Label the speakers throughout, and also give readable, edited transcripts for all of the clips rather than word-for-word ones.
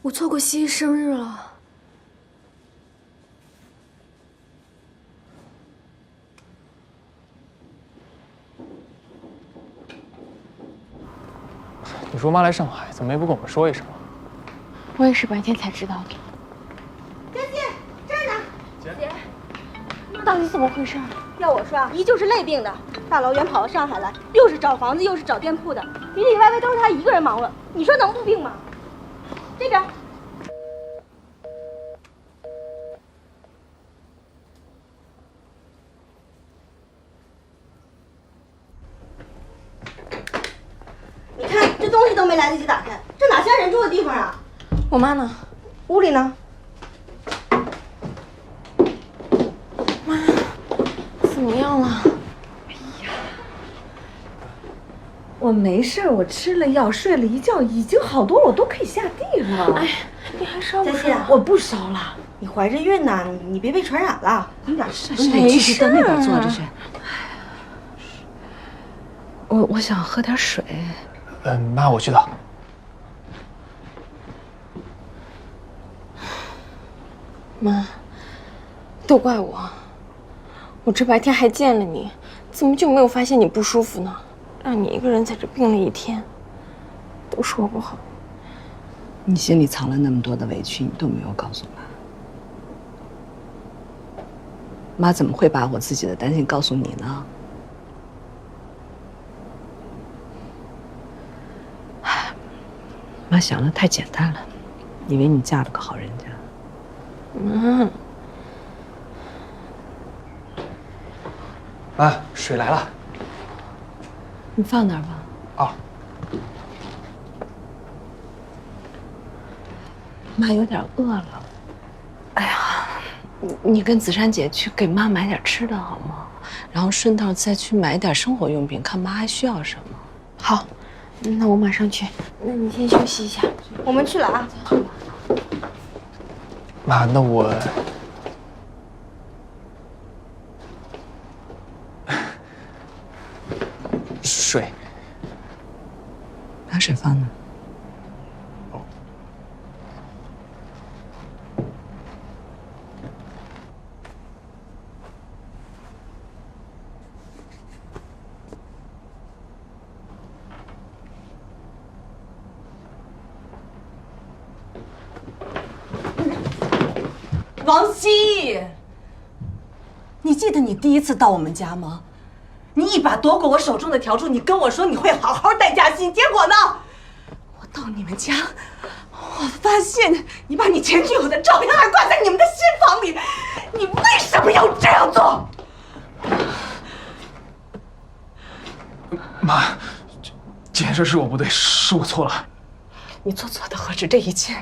Speaker 1: 我错过西西生日了。
Speaker 2: 你说妈来上海，怎么也不跟我们说一声？
Speaker 1: 我也是白天才知道的。
Speaker 3: 佳琪，这儿呢。
Speaker 1: 姐，妈到底怎么回事？
Speaker 3: 要我说啊，姨就是累病的，大老远跑到上海来，又是找房子又是找店铺的，里里外外都是她一个人忙了，你说能不病吗？这边。你看这东西都没来得及打开，这哪像人住的地方啊？
Speaker 1: 我妈呢？
Speaker 3: 屋里呢？
Speaker 1: 妈，怎么样了？
Speaker 4: 我没事，我吃了药，睡了一觉，已经好多，我都可以下地了。
Speaker 1: 哎，你还烧不烧？
Speaker 4: 我不烧了。
Speaker 3: 你怀着孕呢，你别被传染了。你点
Speaker 4: 是，没事，到那边坐着去。我想喝点水。
Speaker 2: 妈，我去倒。
Speaker 1: 妈，都怪我，我这白天还见了你，怎么就没有发现你不舒服呢？让你一个人在这病了一天，都是我不好。
Speaker 4: 你心里藏了那么多的委屈，你都没有告诉妈。妈怎么会把我自己的担心告诉你呢？妈想的太简单了，以为你嫁了个好人家。
Speaker 2: 妈，水来了。
Speaker 4: 你放那儿吧。
Speaker 2: 啊。
Speaker 4: 妈有点饿了。哎呀，你跟子珊姐去给妈买点吃的好吗？然后顺道再去买点生活用品，看妈还需要什么。
Speaker 1: 好，那我马上去。那你先休息一下，
Speaker 3: 我们去了啊。
Speaker 2: 妈，那我水。
Speaker 4: 把水放那儿。
Speaker 5: 王希，你记得你第一次到我们家吗？你一把夺过我手中的笤帚，你跟我说你会好好待佳欣，结果呢？我到你们家，我发现你把你前女友的照片还挂在你们的新房里，你为什么要这样做？
Speaker 2: 妈，这件事是我不对，是我错了。
Speaker 5: 你做错的何止这一切？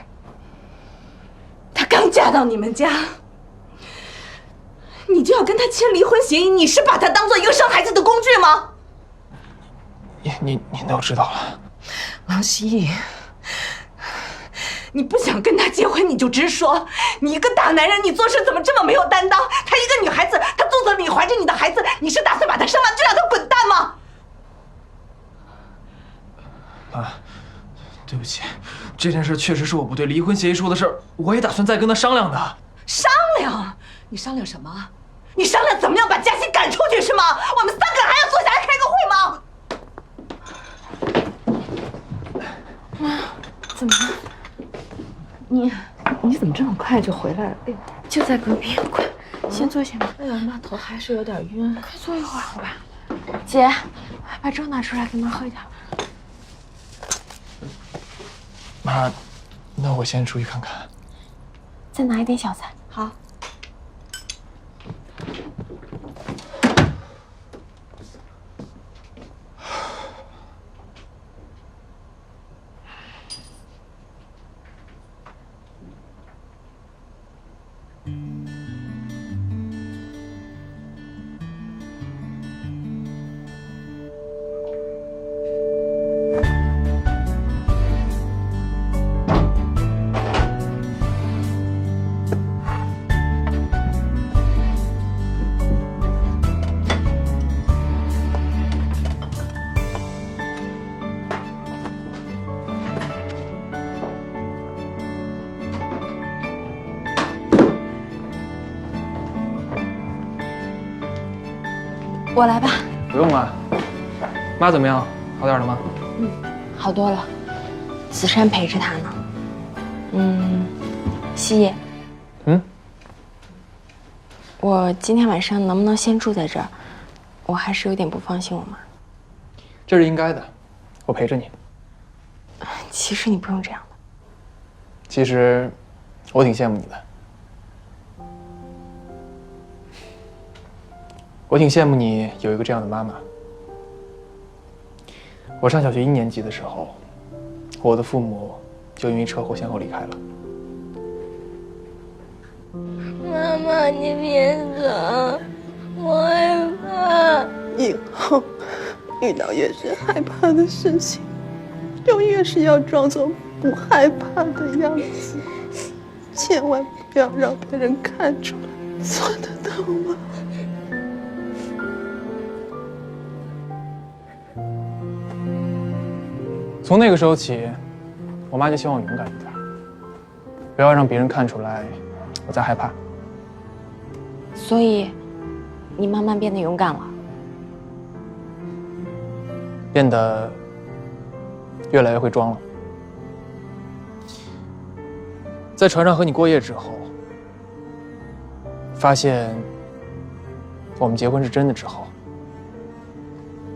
Speaker 5: 她刚嫁到你们家，你就要跟她签离婚协议？你是把她当做一个生孩子的工具吗？
Speaker 2: 您都知道了。
Speaker 5: 王希，你不想跟他结婚你就直说。你一个大男人，你做事怎么这么没有担当？她一个女孩子，她肚子里怀着你的孩子，你是打算把她生完就让她滚蛋吗？
Speaker 2: 妈，对不起，这件事确实是我不对。离婚协议书的事儿，我也打算再跟他商量的。
Speaker 5: 商量？你商量什么？你商量怎么样把佳欣赶出去是吗？我们3个还要坐下来开个会吗？
Speaker 1: 妈，怎么了？
Speaker 4: 你怎么这么快就回来了？哎呦，
Speaker 1: 就在隔壁，快，先坐下吧。
Speaker 4: 哎呀，妈头还是有点晕。
Speaker 1: 快坐一会儿好吧。姐，把粥拿出来给妈喝一点。
Speaker 2: 妈，那我先出去看看。
Speaker 1: 再拿一点小菜。
Speaker 3: 好。
Speaker 1: 我来吧。
Speaker 2: 不用了。妈怎么样？好点了吗？
Speaker 1: 好多了，子珊陪着他呢。西野。我今天晚上能不能先住在这儿？我还是有点不放心我妈。
Speaker 2: 这是应该的，我陪着你。
Speaker 1: 其实你不用这样的。
Speaker 2: 其实，我挺羡慕你的。我挺羡慕你有一个这样的妈妈。我上小学1年级的时候，我的父母就因为车祸先后离开了。
Speaker 1: 妈妈，你别走，我害怕。
Speaker 6: 以后遇到越是害怕的事情，就越是要装作不害怕的样子，千万不要让别人看出来，做得到吗？
Speaker 2: 从那个时候起，我妈就希望我勇敢一点，不要让别人看出来我在害怕。
Speaker 1: 所以，你慢慢变得勇敢了。
Speaker 2: 变得越来越会装了。在船上和你过夜之后，发现我们结婚是真的之后，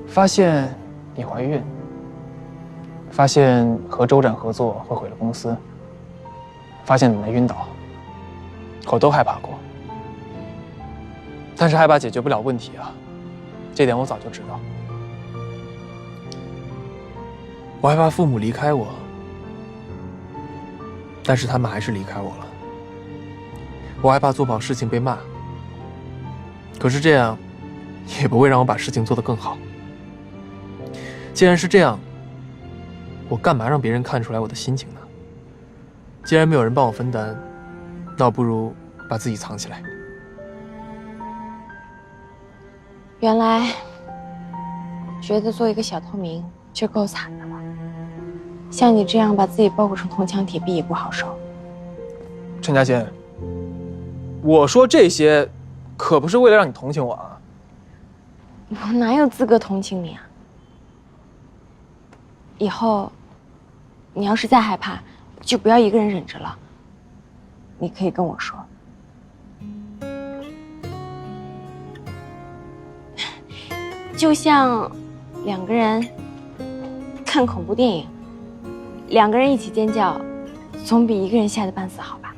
Speaker 2: 发现你怀孕，发现和周展合作会毁了公司，发现奶奶晕倒，我都害怕过。但是害怕解决不了问题啊，这点我早就知道。我害怕父母离开我，但是他们还是离开我了。我害怕做不好事情被骂，可是这样也不会让我把事情做得更好。既然是这样，我干嘛让别人看出来我的心情呢？既然没有人帮我分担，那我不如把自己藏起来。
Speaker 1: 原来觉得做一个小透明就够惨的了，像你这样把自己包裹成铜墙铁壁也不好受。
Speaker 2: 陈嘉欣，我说这些可不是为了让你同情我啊。
Speaker 1: 我哪有资格同情你啊？以后你要是再害怕，就不要一个人忍着了，你可以跟我说。就像两个人看恐怖电影，两个人一起尖叫，总比一个人吓得半死好吧？